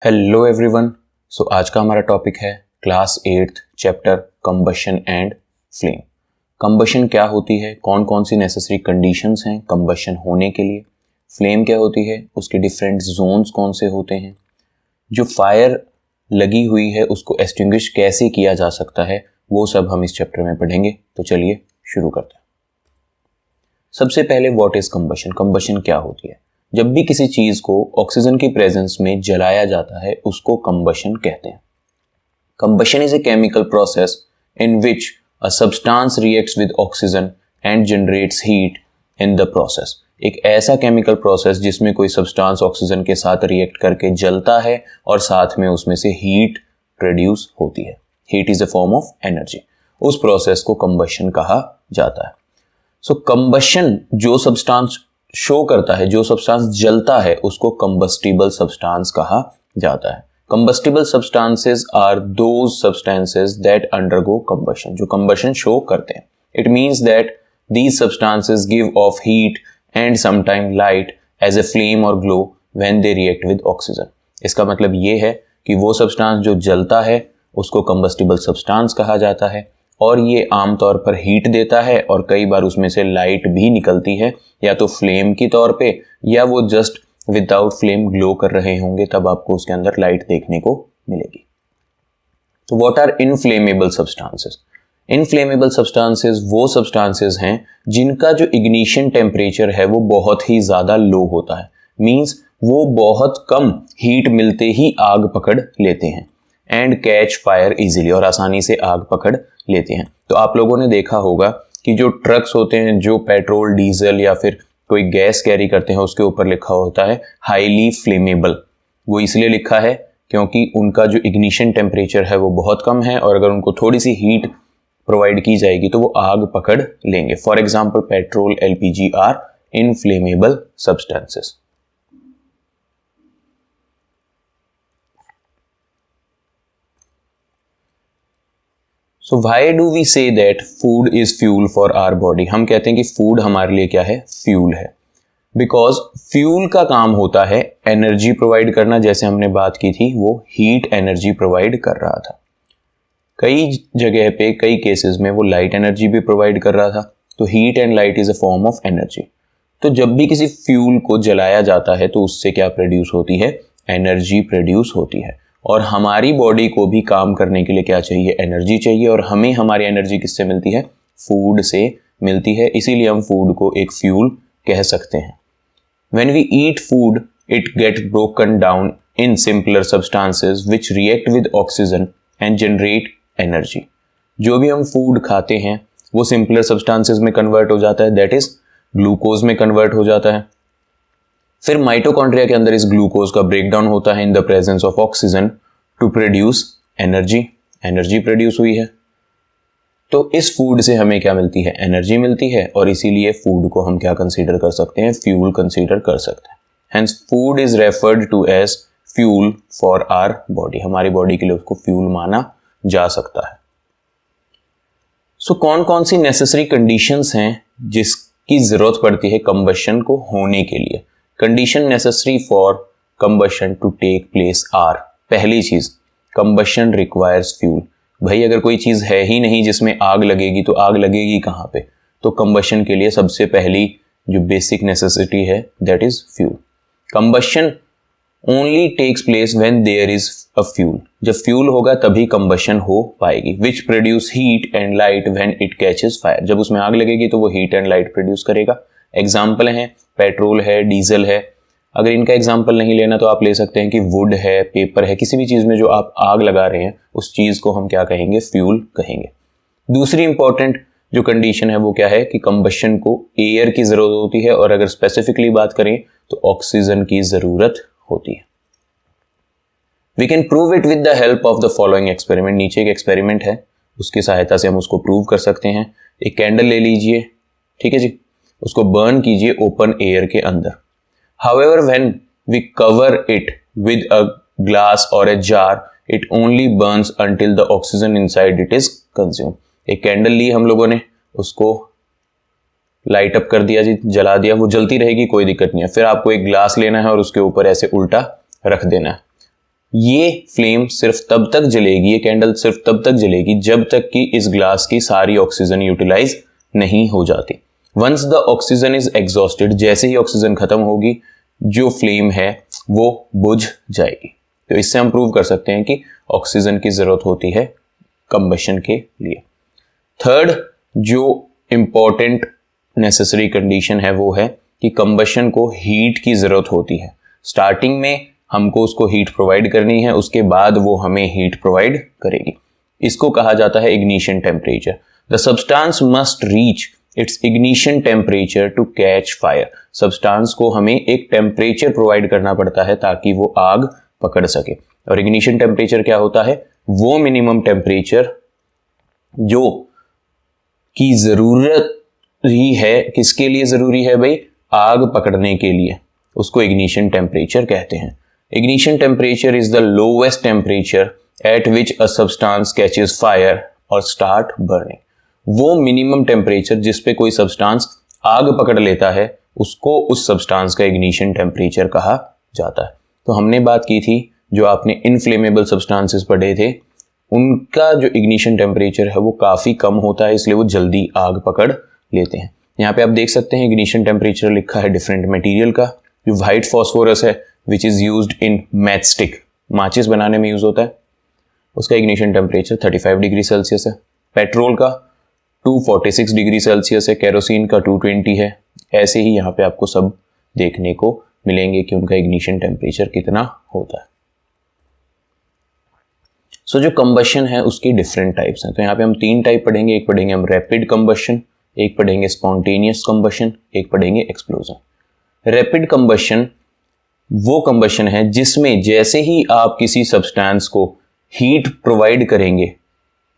Hello everyone. सो आज का हमारा टॉपिक है class 8th chapter combustion and flame. Combustion क्या होती है, कौन कौन सी नेसेसरी कंडीशंस हैं कंबशन होने के लिए, फ्लेम क्या होती है, उसके डिफरेंट जोन्स कौन से होते हैं, जो फायर लगी हुई है उसको एक्सटिंग्विश कैसे किया जा सकता है, वो सब हम इस चैप्टर में पढ़ेंगे। तो चलिए शुरू करते हैं। सबसे पहले व्हाट इज कंबशन। कंबशन क्या होती है? जब भी किसी चीज को ऑक्सीजन की प्रेजेंस में जलाया जाता है उसको कंबशन कहते हैं। Combustion is a chemical process in which a substance reacts with oxygen and generates heat in the process. एक ऐसा केमिकल प्रोसेस जिसमें कोई सब्सटेंस ऑक्सीजन के साथ रिएक्ट करके जलता है और साथ में उसमें से हीट प्रोड्यूस होती है। Heat is a form of energy. उस प्रोसेस को कंबशन कहा जाता है। सो कंबशन जो सब्सटेंस शो करता है, जो सब्सटेंस जलता है, उसको कंबस्टिबल सब्सटेंस कहा जाता है। Combustible substances are those substances that undergo combustion, जो कंबशन शो करते हैं। It means that these substances give off heat and sometime light as a flame और glow when they react with oxygen. इसका मतलब ये है कि वो सब्सटेंस जो जलता है उसको कंबस्टिबल सब्सटेंस कहा जाता है और ये आमतौर पर हीट देता है और कई बार उसमें से लाइट भी निकलती है, या तो फ्लेम की तौर पे या वो जस्ट विदाउट फ्लेम ग्लो कर रहे होंगे, तब आपको उसके अंदर लाइट देखने को मिलेगी। तो what are inflammable substances? Inflammable substances वो सब्सटेंसेस हैं जिनका जो इग्निशन टेम्परेचर है वो बहुत ही ज्यादा लो होता है। मींस वो बहुत कम हीट मिलते ही आग पकड़ लेते हैं एंड कैच फायर इजीली, और आसानी से आग पकड़ लेते हैं। तो आप लोगों ने देखा होगा कि जो ट्रक्स होते हैं जो पेट्रोल, डीजल या फिर कोई गैस कैरी करते हैं उसके ऊपर लिखा होता है हाईली फ्लेमेबल। वो इसलिए लिखा है क्योंकि उनका जो इग्निशन टेम्परेचर है वो बहुत कम है और अगर उनको थोड़ी सी हीट प्रोवाइड की जाएगी तो वो आग पकड़ लेंगे। For example petrol, LPG are inflammable substances. So why do we say that food is fuel for our body? हम कहते हैं कि फूड हमारे लिए क्या है? फ्यूल है। बिकॉज फ्यूल का काम होता है एनर्जी प्रोवाइड करना, जैसे हमने बात की थी वो हीट एनर्जी प्रोवाइड कर रहा था। कई जगह पे कई केसेस में वो लाइट एनर्जी भी प्रोवाइड कर रहा था। तो heat and light is a form of energy. तो जब भी किसी फ्यूल को जलाया जाता है तो उससे क्या प्रोड्यूस होती है? एनर्जी प्रोड्यूस होती है। और हमारी बॉडी को भी काम करने के लिए क्या चाहिए? एनर्जी चाहिए। और हमें हमारी एनर्जी किससे मिलती है? फूड से मिलती है। इसीलिए हम फूड को एक फ्यूल कह सकते हैं। When we eat food, it gets broken down in simpler substances which react with oxygen and generate energy. जो भी हम फूड खाते हैं वो सिंपलर सब्सटेंसेस में कन्वर्ट हो जाता है, दैट इज ग्लूकोज में कन्वर्ट हो जाता है। फिर माइटोकॉन्ड्रिया के अंदर इस ग्लूकोज का ब्रेकडाउन होता है in the presence of oxygen to produce energy. Energy produce हुई है तो इस फूड से हमें क्या मिलती है? एनर्जी मिलती है। और इसीलिए फूड को हम क्या कंसीडर कर सकते हैं? फ्यूल कंसीडर कर सकते हैं। Hence food is referred to as fuel for our body. हमारी बॉडी के लिए उसको फ्यूल माना जा सकता है। सो कौन कौन सी नेसेसरी कंडीशंस हैं जिसकी जरूरत पड़ती है कंबशन को होने के लिए? Condition necessary for combustion to take place are. पहली चीज, कंबशन रिक्वायर्स फ्यूल। भाई अगर कोई चीज है ही नहीं जिसमें आग लगेगी तो आग लगेगी कहां पे? तो कंबशन के लिए सबसे पहली जो बेसिक नेसेसिटी है that is fuel. Combustion only takes place when there is a fuel. जब फ्यूल होगा तभी कंबशन हो पाएगी। Which produce heat and light when it catches fire. जब उसमें आग लगेगी तो वो हीट एंड लाइट प्रोड्यूस करेगा। एग्जाम्पल है पेट्रोल है, डीजल है। अगर इनका एग्जाम्पल नहीं लेना तो आप ले सकते हैं कि वुड है, पेपर है। किसी भी चीज में जो आप आग लगा रहे हैं उस चीज को हम क्या कहेंगे? फ्यूल कहेंगे। दूसरी इंपॉर्टेंट जो कंडीशन है वो क्या है कि कंबशन को एयर की जरूरत होती है और अगर स्पेसिफिकली बात करें तो ऑक्सीजन की जरूरत होती है। We can prove it with the help of the following experiment. नीचे एक एक्सपेरिमेंट है, उसकी सहायता से हम उसको प्रूव कर सकते हैं। एक कैंडल ले लीजिए, ठीक है जी, उसको बर्न कीजिए ओपन एयर के अंदर। However, when we cover it with a glass or a jar, it only burns until the oxygen inside it is consumed. एक कैंडल ली हम लोगों ने, उसको लाइट अप कर दिया जी, जला दिया, वो जलती रहेगी, कोई दिक्कत नहीं है। फिर आपको एक ग्लास लेना है और उसके ऊपर ऐसे उल्टा रख देना है। ये फ्लेम सिर्फ तब तक जलेगी, ये कैंडल सिर्फ तब तक जलेगी जब तक कि इस ग्लास की सारी ऑक्सीजन यूटिलाइज नहीं हो जाती। Once the oxygen is exhausted, जैसे ही ऑक्सीजन खत्म होगी जो फ्लेम है वो बुझ जाएगी। तो इससे हम प्रूव कर सकते हैं कि ऑक्सीजन की जरूरत होती है कंबशन के लिए। थर्ड जो इंपॉर्टेंट नेसेसरी कंडीशन है वो है कि कंबशन को हीट की जरूरत होती है। स्टार्टिंग में हमको उसको हीट प्रोवाइड करनी है, उसके बाद वो हमें हीट प्रोवाइड करेगी। इसको कहा जाता है ignition temperature. The substance must reach its ignition temperature to catch fire. Substance को हमें एक टेम्परेचर प्रोवाइड करना पड़ता है ताकि वो आग पकड़ सके। और इग्निशन टेम्परेचर क्या होता है? वो मिनिमम टेम्परेचर जो की जरूरत ही है, किसके लिए जरूरी है भाई? आग पकड़ने के लिए, उसको इग्निशन टेम्परेचर कहते हैं। Ignition temperature is the lowest temperature at which a substance catches fire और स्टार्ट बर्निंग। वो मिनिमम टेम्परेचर जिस पे कोई सब्सटेंस आग पकड़ लेता है उसको उस सब्सटेंस का इग्निशन टेम्परेचर कहा जाता है। तो हमने बात की थी, जो आपने इनफ्लेमेबल सब्सटेंसेस पढ़े थे उनका जो इग्निशन टेम्परेचर है वो काफ़ी कम होता है, इसलिए वो जल्दी आग पकड़ लेते हैं। यहाँ पे आप देख सकते हैं इग्निशन टेम्परेचर लिखा है डिफरेंट मटेरियल का। जो वाइट फॉस्फोरस है which is used in matchstick, माचिस बनाने में यूज़ होता है, उसका इग्निशन टेम्परेचर 35 डिग्री सेल्सियस है। पेट्रोल का 246 डिग्री सेल्सियस है, केरोसिन का 220 है। ऐसे ही यहाँ पे आपको सब देखने को मिलेंगे कि उनका इग्निशन टेम्परेचर कितना होता है। सो जो कंबशन है उसकी डिफरेंट टाइप्स हैं। तो यहाँ पे हम 3 टाइप पढ़ेंगे। एक पढ़ेंगे हम रैपिड कंबशन, एक पढ़ेंगे स्पॉन्टेनियस कंबशन, एक पढ़ेंगे एक्सप्लोजन। रैपिड कंबशन वो कंबशन है जिसमें जैसे ही आप किसी सब्सटेंस को हीट प्रोवाइड करेंगे,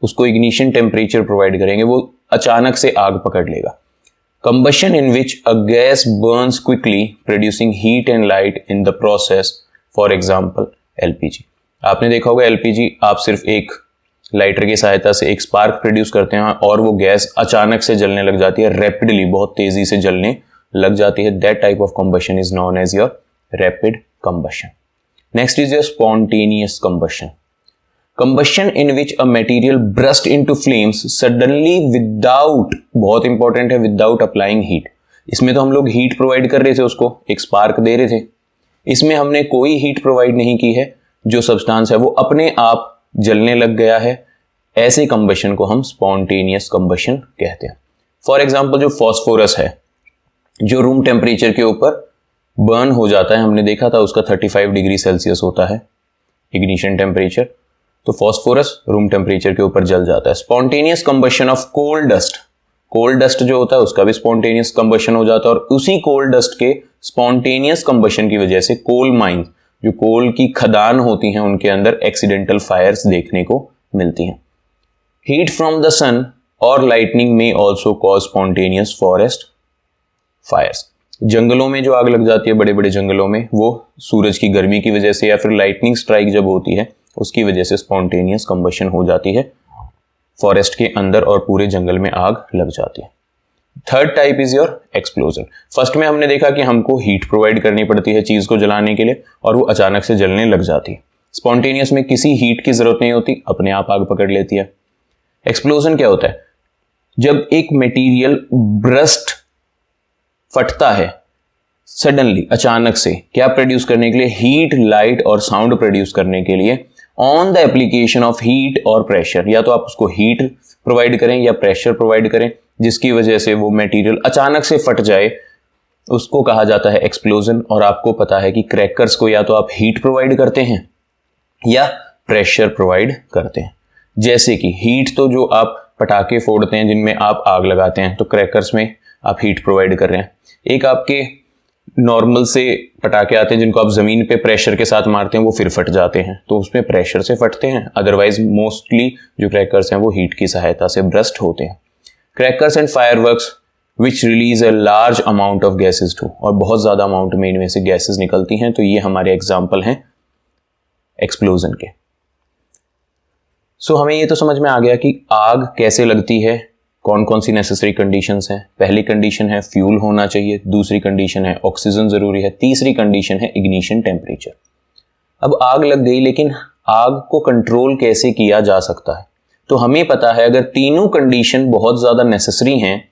उसको इग्निशन टेम्परेचर प्रोवाइड करेंगे, वो अचानक से आग पकड़ लेगा। Combustion in which a gas Burns quickly producing heat and light in the process, for example LPG. आपने देखा होगा एलपीजी, आप सिर्फ एक लाइटर की सहायता से एक स्पार्क प्रोड्यूस करते हैं और वो गैस अचानक से जलने लग जाती है, रैपिडली, बहुत तेजी से जलने लग जाती है। That type of combustion is known as your rapid combustion. Next is your spontaneous combustion. Combustion in which a material burst into flames suddenly without, बहुत इंपॉर्टेंट है, विदाउट अप्लाइंग हीट। इसमें तो हम लोग हीट प्रोवाइड कर रहे थे, उसको एक स्पार्क दे रहे थे। इसमें हमने कोई हीट प्रोवाइड नहीं की है, जो सब्सटेंस है वो अपने आप जलने लग गया है। ऐसे कंबशन को हम स्पॉन्टेनियस कंबशन कहते हैं। फॉर एग्जाम्पल जो फॉस्फोरस है, जो रूम टेम्परेचर के ऊपर बर्न हो जाता है, हमने देखा था उसका 35 डिग्री सेल्सियस होता है इग्निशन टेम्परेचर। तो फॉस्फोरस रूम टेम्परेचर के ऊपर जल जाता है। Spontaneous combustion of coal dust, coal dust जो होता है उसका भी स्पॉन्टेनियस कंबशन हो जाता है। और उसी कोल डस्ट के स्पॉन्टेनियस कंबशन की वजह से कोल माइंस, जो कोल की खदान होती हैं, उनके अंदर एक्सीडेंटल फायर्स देखने को मिलती हैं। हीट फ्रॉम द सन और लाइटनिंग में also cause spontaneous forest fires. जंगलों में जो आग लग जाती है, बड़े बड़े जंगलों में, वो सूरज की गर्मी की वजह से या फिर लाइटनिंग स्ट्राइक जब होती है उसकी वजह से स्पॉन्टेनियस कंबशन हो जाती है, फॉरेस्ट के अंदर और पूरे जंगल में आग लग जाती है। Third type is your explosion. First में हमने देखा कि हमको हीट प्रोवाइड करनी पड़ती है चीज को जलाने के लिए और वो अचानक से जलने लग जाती है। स्पॉन्टेनियस में किसी हीट की जरूरत नहीं होती, अपने आप आग पकड़ लेती है। एक्सप्लोजन क्या होता है? जब एक मटेरियल ब्रस्ट फटता है सडनली, अचानक से, क्या प्रोड्यूस करने के लिए? हीट, लाइट और साउंड प्रोड्यूस करने के लिए on the application of heat और प्रेशर। या तो आप उसको हीट प्रोवाइड करें या प्रेशर प्रोवाइड करें, जिसकी वजह से वो मटेरियल अचानक से फट जाए, उसको कहा जाता है एक्सप्लोजन। और आपको पता है कि क्रैकर्स को या तो आप हीट प्रोवाइड करते हैं या प्रेशर प्रोवाइड करते हैं। जैसे कि हीट तो जो आप पटाखे फोड़ते हैं जिनमें आप आग लगाते हैं, तो क्रैकर्स में आप हीट प्रोवाइड कर रहे हैं। एक आपके नॉर्मल से पटाखे आते हैं जिनको आप जमीन पे प्रेशर के साथ मारते हैं, वो फिर फट जाते हैं, तो उसमें प्रेशर से फटते हैं। अदरवाइज मोस्टली जो क्रैकर्स हैं वो हीट की सहायता से ब्रस्ट होते हैं। Crackers and fireworks which release a large amount of gases to, और बहुत ज्यादा अमाउंट में इनमें से गैसेज निकलती हैं, तो ये हमारे एग्जाम्पल हैं एक्सप्लोजन के। सो हमें ये तो समझ में आ गया कि आग कैसे लगती है, कौन कौन सी नेसेसरी कंडीशंस हैं। पहली कंडीशन है फ्यूल होना चाहिए, दूसरी कंडीशन है ऑक्सीजन जरूरी है, तीसरी कंडीशन है इग्निशन टेम्परेचर। अब आग लग गई, लेकिन आग को कंट्रोल कैसे किया जा सकता है? तो हमें पता है अगर तीनों कंडीशन बहुत ज़्यादा नेसेसरी हैं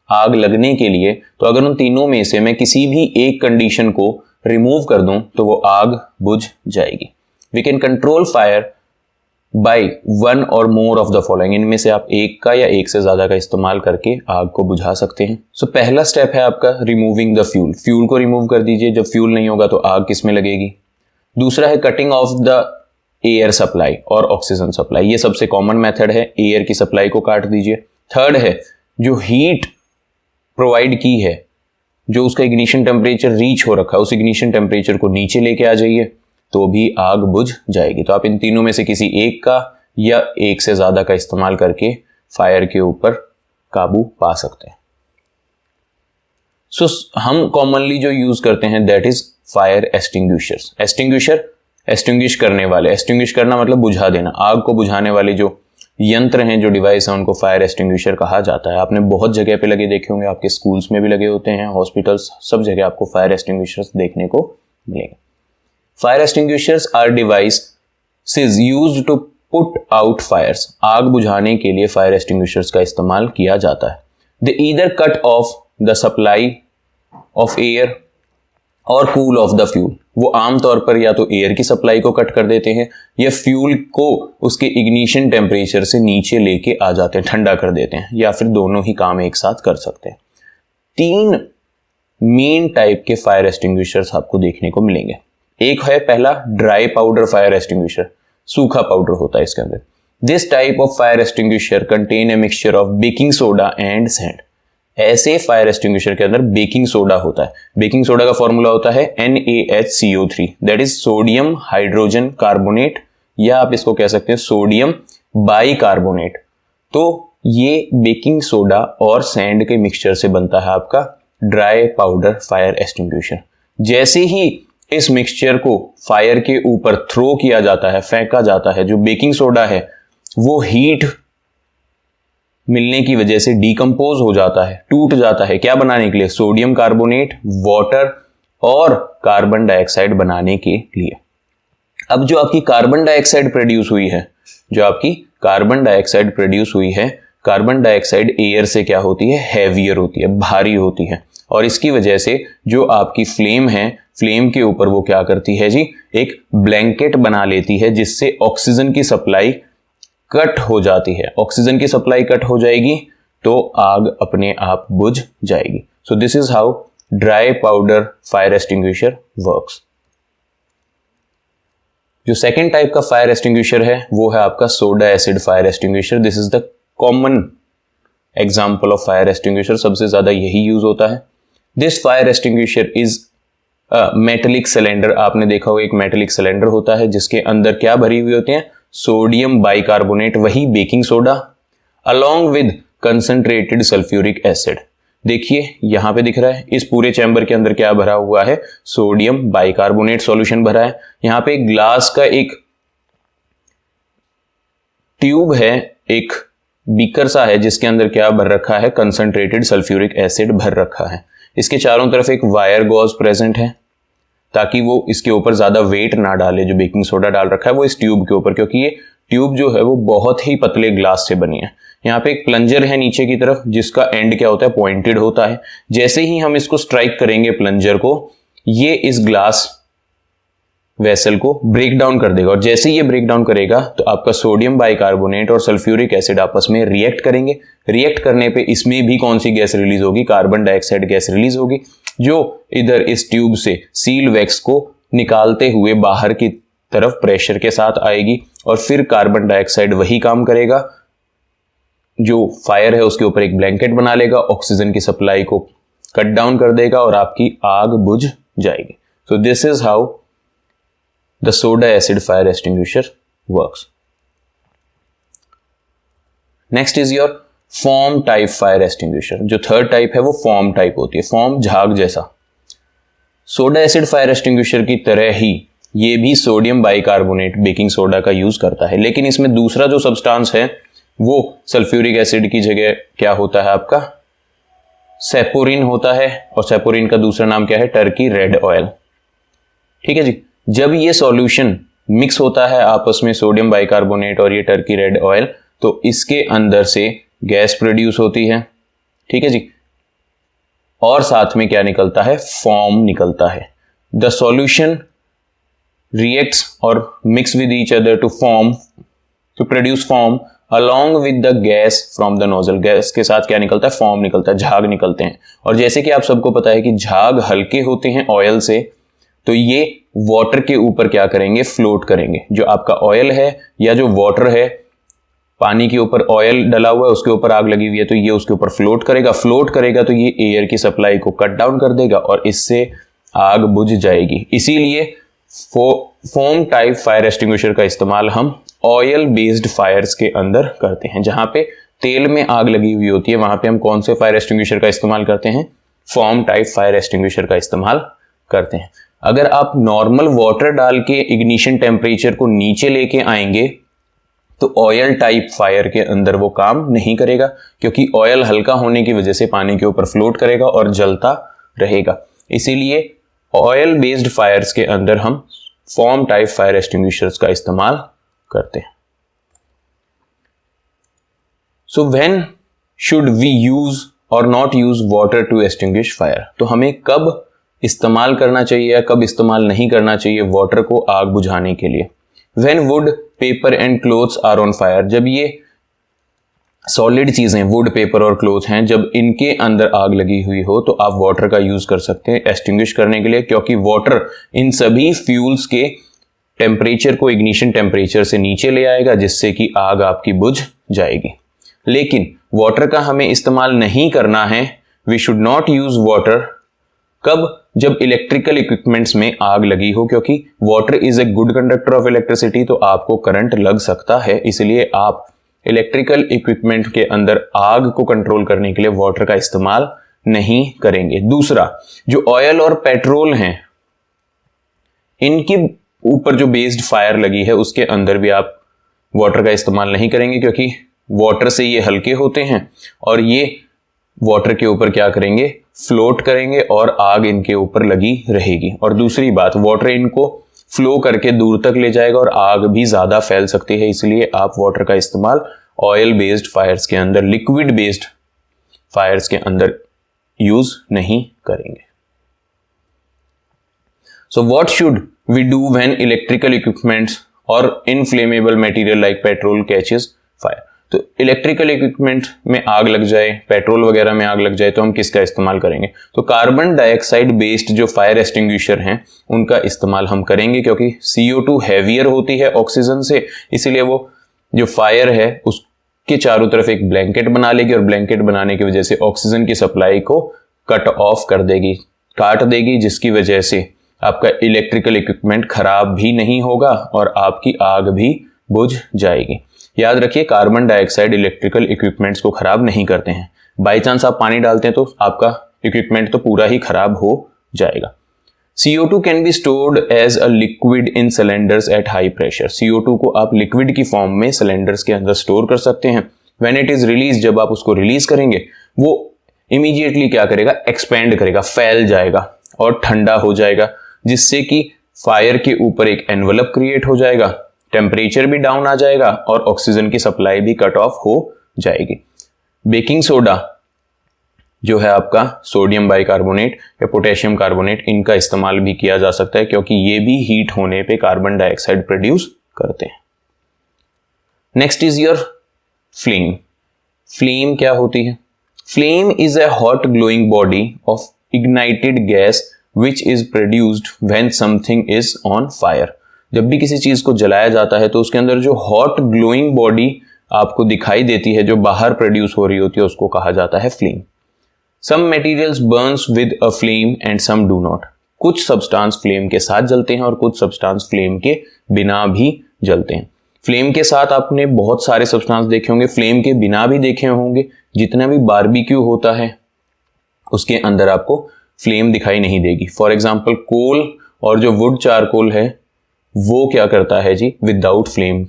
आग लगने के लिए, तो अगर उन तीनों में से मैं किसी भी एक कंडीशन को रिमूव कर दूं तो वो आग बुझ जाएगी। We can control fire by one or more of the following, इनमें से आप एक का या एक से ज़्यादा का इस्तेमाल करके आग को बुझा सकते हैं। सो पहला स्टेप है आपका रिमूविंग द फ्यूल। फ्यूल को रिमूव कर दीजिए, जब फ्यूल नहीं होगा तो आग किस में लगेगी। दूसरा है cutting of the air supply और ऑक्सीजन सप्लाई, ये सबसे कॉमन मेथड है, एयर की सप्लाई को काट दीजिए। थर्ड है जो हीट प्रोवाइड की है, जो उसका इग्निशन टेम्परेचर रीच हो रखा है, उस इग्निशन टेम्परेचर को नीचे लेके आ जाइए तो भी आग बुझ जाएगी। तो आप इन तीनों में से किसी एक का या एक से ज्यादा का इस्तेमाल करके फायर के ऊपर काबू पा सकते हैं। सो हम कॉमनली जो यूज करते हैं that is fire extinguishers. Extinguish करने वाले, एक्सटिंग्विश करना मतलब बुझा देना, आग को बुझाने वाले जो यंत्र हैं, जो डिवाइस हैं, उनको फायर एक्सटिंग्विशर कहा जाता है। आपने बहुत जगह पे लगे देखे होंगे, आपके स्कूल्स में भी लगे होते हैं, हॉस्पिटल्स, सब जगह आपको फायर एक्सटिंग्विशर्स देखने को मिलेंगे। Fire extinguishers are devices used to put out fires. आग बुझाने के लिए फायर एक्सटिंग्विशर्स का इस्तेमाल किया जाता है। दे either cut off the supply of air और कूल ऑफ द फ्यूल। वो आमतौर पर या तो एयर की सप्लाई को कट कर देते हैं या फ्यूल को उसके इग्निशन टेम्परेचर से नीचे लेके आ जाते हैं, ठंडा कर देते हैं, या फिर दोनों ही काम एक साथ कर सकते हैं। 3 मेन टाइप के फायर एक्सटिंग्विशर्स आपको देखने को मिलेंगे। एक है पहला ड्राई पाउडर फायर एक्सटिंग्विशर, सूखा पाउडर होता है इसके अंदर। This type of fire extinguisher contain a mixture of baking soda and sand. ऐसे फायर एक्सटिंग्विशर के अंदर बेकिंग सोडा होता है। बेकिंग सोडा का फॉर्मूला होता है NaHCO3, that is sodium hydrogen carbonate, या आप इसको कह सकते हैं सोडियम बाइकार्बोनेट। तो ये बेकिंग सोडा और सैंड के मिक्सचर से बनता है आपका ड्राई पाउडर फायर एक्सटिंग्विशर। जैसे ही इस मिक्सचर को फायर के ऊपर थ्रो किया जाता है, फेंका जाता है, जो बेकिंग सोडा है वो हीट मिलने की वजह से डिकम्पोज हो जाता है, टूट जाता है। क्या बनाने के लिए? सोडियम कार्बोनेट, वाटर और कार्बन डाइऑक्साइड बनाने के लिए। अब जो आपकी कार्बन डाइऑक्साइड प्रोड्यूस हुई है, कार्बन डाइऑक्साइड एयर से क्या होती है? हैवियर होती है, भारी होती है, और इसकी वजह से जो आपकी फ्लेम है, फ्लेम के ऊपर वो क्या करती है जी? एक ब्लैंकेट बना लेती है, जिससे ऑक्सीजन की सप्लाई कट हो जाती है। ऑक्सीजन की सप्लाई कट हो जाएगी तो आग अपने आप बुझ जाएगी। So this is how dry powder fire extinguisher works. जो सेकेंड टाइप का फायर एक्सटिंग्विशर है वो है आपका soda acid fire extinguisher. This is the common example of fire extinguisher, सबसे ज्यादा यही यूज होता है। This fire extinguisher is metallic cylinder. आपने देखा होगा एक मेटेलिक सिलेंडर होता है जिसके अंदर क्या भरी हुई होती है? सोडियम बाइकार्बोनेट, वही baking soda, along with concentrated sulphuric acid. देखिए यहां पे दिख रहा है, इस पूरे चैम्बर के अंदर क्या भरा हुआ है? सोडियम बाइकार्बोनेट सॉल्यूशन भरा है। यहां पे ग्लास का एक ट्यूब है, एक बीकर सा है, जिसके अंदर क्या भर रखा है? कंसंट्रेटेड सल्फ्यूरिक एसिड भर रखा है। इसके चारों तरफ एक वायर गॉज प्रेजेंट है ताकि वो इसके ऊपर ज्यादा वेट ना डाले, जो बेकिंग सोडा डाल रखा है वो इस ट्यूब के ऊपर, क्योंकि ये ट्यूब जो है वो बहुत ही पतले ग्लास से बनी है। यहाँ पे एक प्लंजर है नीचे की तरफ, जिसका एंड क्या होता है? पॉइंटेड होता है। जैसे ही हम इसको स्ट्राइक करेंगे प्लंजर को, ये इस ग्लास वेसल को ब्रेक डाउन कर देगा, और जैसे ही ये ब्रेक डाउन करेगा तो आपका सोडियम बाइकार्बोनेट और सल्फ्यूरिक एसिड आपस में रिएक्ट करेंगे। रिएक्ट करने पे इसमें भी कौन सी गैस रिलीज होगी? कार्बन डाइऑक्साइड गैस रिलीज होगी, जो इधर इस ट्यूब से सील वैक्स को निकालते हुए बाहर की तरफ प्रेशर के साथ आएगी, और फिर कार्बन डाइऑक्साइड वही काम करेगा, जो फायर है उसके ऊपर एक ब्लैंकेट बना लेगा, ऑक्सीजन की सप्लाई को कट डाउन कर देगा और आपकी आग बुझ जाएगी। So this is how the soda acid fire extinguisher works. Next is your form type fire extinguisher. जो थर्ड टाइप है वो फॉर्म टाइप होती है, फॉर्म झाग जैसा। सोडा एसिड फायर एक्सटिंग्विशर की तरह ही ये भी सोडियम बाइकार्बोनेट बेकिंग सोडा का यूज करता है, लेकिन इसमें दूसरा जो सब्सटेंस है वो सल्फ्यूरिक एसिड की जगह क्या होता है? आपका सेपोरिन होता है, और सेपोरिन का दूसरा नाम क्या है? Turkey red oil. ठीक है जी। जब ये सॉल्यूशन मिक्स होता है आपस में सोडियम बाइकार्बोनेट और ये टर्की रेड ऑयल, तो इसके अंदर से गैस प्रोड्यूस होती है, ठीक है जी, और साथ में क्या निकलता है, फॉर्म निकलता है। द सॉल्यूशन रिएक्ट्स और mix with each other to produce foam along with the gas from the nozzle. Gas के साथ क्या निकलता है, फॉर्म निकलता है, झाग निकलते हैं। और जैसे कि आप सबको पता है कि झाग हल्के होते हैं ऑयल से, तो ये वाटर के ऊपर क्या करेंगे, फ्लोट करेंगे। जो आपका ऑयल है या जो वाटर है, पानी के ऊपर ऑयल डला हुआ है, उसके ऊपर आग लगी हुई है, तो ये उसके ऊपर फ्लोट करेगा तो ये एयर की सप्लाई को कट डाउन कर देगा और इससे आग बुझ जाएगी। इसीलिए फोम टाइप फायर एक्सटिंग्विशर का इस्तेमाल हम ऑयल बेस्ड फायर्स के अंदर करते हैं। जहां पे तेल में आग लगी हुई होती है, वहां पे हम कौन से फायर एक्सटिंग्विशर का इस्तेमाल करते हैं, फोम टाइप फायर एक्सटिंग्विशर का इस्तेमाल करते हैं। अगर आप नॉर्मल वाटर डाल के इग्निशन टेम्परेचर को नीचे लेके आएंगे तो ऑयल टाइप फायर के अंदर वो काम नहीं करेगा, क्योंकि ऑयल हल्का होने की वजह से पानी के ऊपर फ्लोट करेगा और जलता रहेगा। इसीलिए ऑयल बेस्ड फायर्स के अंदर हम फोम टाइप फायर एक्सटिंग्विशर्स का इस्तेमाल करते हैं। So when should we use और not use water to extinguish fire, तो हमें कब इस्तेमाल करना चाहिए या कब इस्तेमाल नहीं करना चाहिए वाटर को आग बुझाने के लिए। When wood, paper and clothes are on fire, जब ये सॉलिड चीजें वुड, पेपर और क्लोथ हैं, जब इनके अंदर आग लगी हुई हो तो आप वाटर का यूज कर सकते हैं एक्सटिंग्विश करने के लिए, क्योंकि वाटर इन सभी फ्यूल्स के टेम्परेचर को इग्निशन टेम्परेचर से नीचे ले आएगा, जिससे कि आग आपकी बुझ जाएगी। लेकिन वाटर का हमें इस्तेमाल नहीं करना है, we should not use water, कब, जब इलेक्ट्रिकल इक्विपमेंट्स में आग लगी हो, क्योंकि water is a good conductor of electricity, तो आपको करंट लग सकता है। इसलिए आप इलेक्ट्रिकल इक्विपमेंट के अंदर आग को कंट्रोल करने के लिए वाटर का इस्तेमाल नहीं करेंगे। दूसरा, जो ऑयल और पेट्रोल हैं, इनके ऊपर जो बेस्ड फायर लगी है उसके अंदर भी आप वाटर का इस्तेमाल नहीं करेंगे, क्योंकि वाटर से ये हल्के होते हैं और ये वाटर के ऊपर क्या करेंगे, फ्लोट करेंगे और आग इनके ऊपर लगी रहेगी। और दूसरी बात, वाटर इनको फ्लो करके दूर तक ले जाएगा और आग भी ज्यादा फैल सकती है, इसलिए आप वाटर का इस्तेमाल ऑयल बेस्ड फायर्स के अंदर, लिक्विड बेस्ड फायर्स के अंदर यूज नहीं करेंगे। So what should we do when electrical equipments और inflammable material like petrol catches fire. तो इलेक्ट्रिकल इक्विपमेंट में आग लग जाए, पेट्रोल वगैरह में आग लग जाए, तो हम किसका इस्तेमाल करेंगे, तो कार्बन डाइऑक्साइड बेस्ड जो फायर एक्सटिंग्विशर हैं उनका इस्तेमाल हम करेंगे, क्योंकि CO2 हैवियर होती है ऑक्सीजन से, इसीलिए वो जो फायर है उसके चारों तरफ एक ब्लैंकेट बना लेगी और ब्लैंकेट बनाने की वजह से ऑक्सीजन की सप्लाई को कट ऑफ कर देगी, काट देगी, जिसकी वजह से आपका इलेक्ट्रिकल इक्विपमेंट खराब भी नहीं होगा और आपकी आग भी बुझ जाएगी। याद रखिए, कार्बन डाइऑक्साइड इलेक्ट्रिकल इक्विपमेंट्स को खराब नहीं करते हैं। बाई चांस आप पानी डालते हैं तो आपका इक्विपमेंट तो पूरा ही खराब हो जाएगा। CO2 can be stored as a liquid in cylinders at high pressure. CO2 को आप लिक्विड की फॉर्म में सिलेंडर्स के अंदर स्टोर कर सकते हैं। व्हेन इट इज रिलीज, जब आप उसको रिलीज करेंगे, वो इमीडिएटली क्या करेगा, एक्सपेंड करेगा, फैल जाएगा और ठंडा हो जाएगा, जिससे कि फायर के ऊपर एक एनवलप क्रिएट हो जाएगा, टेम्परेचर भी डाउन आ जाएगा और ऑक्सीजन की सप्लाई भी कट ऑफ हो जाएगी। बेकिंग सोडा जो है आपका, सोडियम बाइकार्बोनेट या पोटेशियम कार्बोनेट, इनका इस्तेमाल भी किया जा सकता है, क्योंकि ये भी हीट होने पे कार्बन डाइऑक्साइड प्रोड्यूस करते हैं। Next is your flame. Flame क्या होती है? Flame is a hot glowing body of ignited gas which is produced when something is on fire. जब भी किसी चीज को जलाया जाता है तो उसके अंदर जो हॉट ग्लोइंग बॉडी आपको दिखाई देती है, जो बाहर प्रोड्यूस हो रही होती है, उसको कहा जाता है flame. Some materials burns with a flame and some do not. कुछ सब्सटेंस फ्लेम के साथ जलते हैं और कुछ सब्सटेंस फ्लेम के बिना भी जलते हैं। फ्लेम के साथ आपने बहुत सारे सब्सटेंस देखे होंगे, फ्लेम के बिना भी देखे होंगे। जितना भी बारबेक्यू होता है उसके अंदर आपको फ्लेम दिखाई नहीं देगी। फॉर एग्जाम्पल, कोल और जो वुड चारकोल है वो क्या करता है जी, विदाउट फ्लेम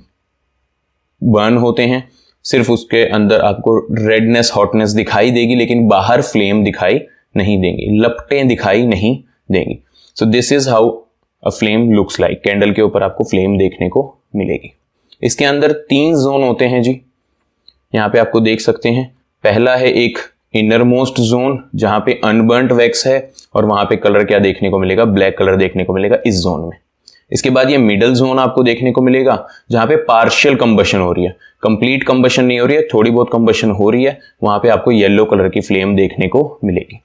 बर्न होते हैं। सिर्फ उसके अंदर आपको रेडनेस, हॉटनेस दिखाई देगी, लेकिन बाहर फ्लेम दिखाई नहीं देंगी, लपटें दिखाई नहीं देंगी। So this is how a flame looks like. Candle के ऊपर आपको फ्लेम देखने को मिलेगी। इसके अंदर 3 जोन होते हैं जी, यहाँ पे आपको देख सकते हैं। पहला है एक इनर मोस्ट जोन जहां पे अनबर्न्ट वैक्स है और वहां पे कलर क्या देखने को मिलेगा, ब्लैक कलर देखने को मिलेगा इस जोन में। इसके बाद ये मिडल जोन आपको देखने को मिलेगा जहां पे पार्शियल कंबशन हो रही है, कंप्लीट कंबशन नहीं हो रही है, थोड़ी बहुत कंबशन हो रही है, वहां पे आपको येलो कलर की फ्लेम देखने को मिलेगी।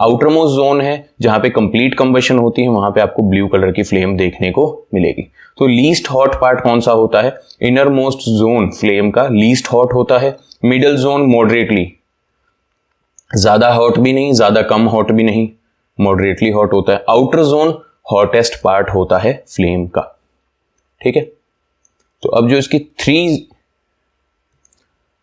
आउटर मोस्ट जोन है जहां पे कंप्लीट कंबशन होती है, वहां पे आपको ब्लू कलर की फ्लेम देखने को मिलेगी। तो लीस्ट हॉट पार्ट कौन सा होता है? इनर मोस्ट जोन फ्लेम का लीस्ट हॉट होता है, मिडल जोन मॉडरेटली, ज्यादा हॉट भी नहीं ज्यादा कम हॉट भी नहीं, मॉडरेटली हॉट होता है। आउटर जोन हॉटेस्ट पार्ट होता है फ्लेम का। ठीक है, तो अब जो इसकी 3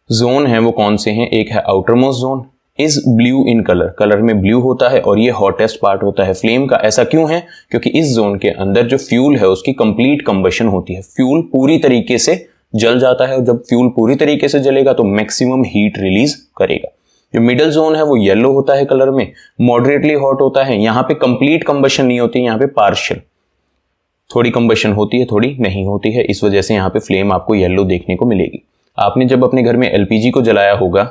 जोन है वो कौन से हैं? एक है outer most zone, is blue in colour, colour में ब्लू होता है और ये हॉटेस्ट पार्ट होता है फ्लेम का। ऐसा क्यों है? क्योंकि इस जोन के अंदर जो फ्यूल है उसकी कंप्लीट कंबशन होती है, फ्यूल पूरी तरीके से जल जाता है और जब फ्यूल पूरी तरीके से जलेगा तो मैक्सिमम हीट रिलीज करेगा। जो मिडल जोन है वो येलो होता है कलर में, मॉडरेटली हॉट होता है, यहां पे कंप्लीट कंबशन नहीं होती, यहां पे पार्शियल, थोड़ी कंबशन होती है थोड़ी नहीं होती है, इस वजह से यहां पे फ्लेम आपको येलो देखने को मिलेगी। आपने जब अपने घर में एलपीजी को जलाया होगा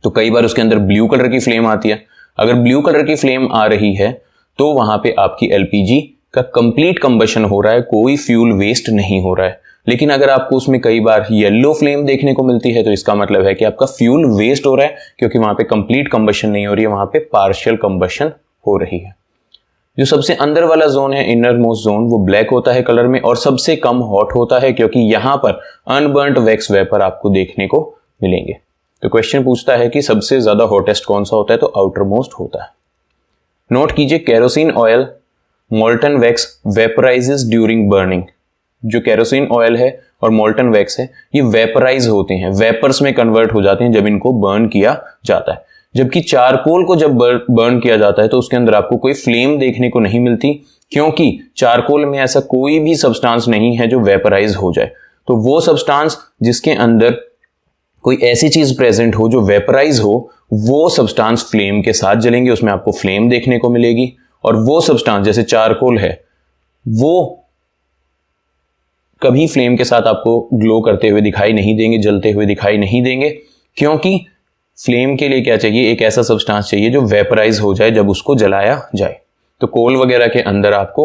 तो कई बार उसके अंदर ब्लू कलर की फ्लेम आती है। अगर ब्लू कलर की फ्लेम आ रही है तो वहां पे आपकी एलपीजी का कंप्लीट कंबशन हो रहा है, कोई फ्यूल वेस्ट नहीं हो रहा है। लेकिन अगर आपको उसमें कई बार येलो फ्लेम देखने को मिलती है तो इसका मतलब है कि आपका फ्यूल वेस्ट हो रहा है, क्योंकि वहां पे कंप्लीट कंबशन नहीं हो रही है, वहां पे पार्शियल कंबशन हो रही है। जो सबसे अंदर वाला जोन है इनर मोस्ट जोन, वो ब्लैक होता है कलर में और सबसे कम हॉट होता है, क्योंकि यहां पर अनबर्न्ट वैक्स वेपर आपको देखने को मिलेंगे। तो क्वेश्चन पूछता है कि सबसे ज्यादा हॉटेस्ट कौन सा होता है, तो आउटर मोस्ट होता है। नोट कीजिए, kerosene oil molten wax vaporises during burning. जो केरोसिन ऑयल है और मोल्टन वैक्स है ये वेपराइज होते हैं, वेपर्स में कन्वर्ट हो जाते हैं जब इनको बर्न किया जाता है। जबकि चारकोल को जब बर्न किया जाता है तो उसके अंदर आपको कोई फ्लेम देखने को नहीं मिलती, क्योंकि चारकोल में ऐसा कोई भी सब्सटेंस नहीं है जो वेपराइज हो जाए। तो वो सब्सटेंस जिसके अंदर कोई ऐसी चीज प्रेजेंट हो जो वेपराइज हो, वो सब्सटेंस फ्लेम के साथ जलेंगे, उसमें आपको फ्लेम देखने को मिलेगी। और वो सब्सटेंस जैसे चारकोल है वो कभी फ्लेम के साथ आपको ग्लो करते हुए दिखाई नहीं देंगे, जलते हुए दिखाई नहीं देंगे, क्योंकि फ्लेम के लिए क्या चाहिए? एक ऐसा सब्सटेंस चाहिए जो वेपराइज हो जाए जब उसको जलाया जाए। तो कोल वगैरह के अंदर आपको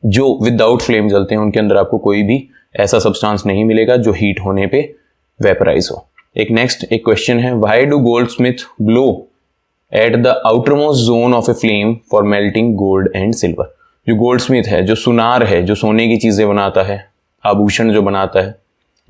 जो विदाउट फ्लेम जलते हैं उनके अंदर आपको कोई भी ऐसा सब्सटेंस नहीं मिलेगा जो हीट होने पे वेपराइज हो। एक क्वेश्चन है, why do Goldsmith blow at the outer most zone of a flame for melting gold and silver? जो गोल्डस्मिथ है, जो सुनार है, जो सोने की चीजें बनाता है, आभूषण जो बनाता है,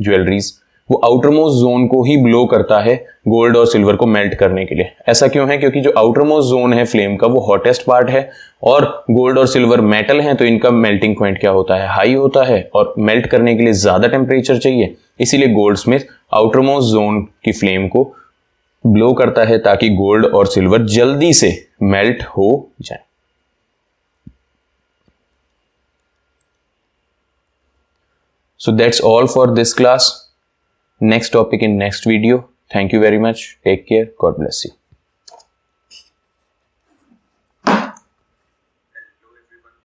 ज्वेलरीज, वो आउटर मोस्ट जोन को ही ब्लो करता है गोल्ड और सिल्वर को मेल्ट करने के लिए। ऐसा क्यों है? क्योंकि जो आउटर मोस्ट जोन है फ्लेम का वो हॉटेस्ट पार्ट है और गोल्ड और सिल्वर मेटल हैं, तो इनका मेल्टिंग पॉइंट क्या होता है? हाई होता है और मेल्ट करने के लिए ज्यादा टेम्परेचर चाहिए। इसीलिए गोल्डस्मिथ आउटर मोस्ट जोन की फ्लेम को ब्लो करता है ताकि गोल्ड और सिल्वर जल्दी से मेल्ट हो जाए। So that's all for this class. Next topic in next video. Thank you very much. Take care. God bless you.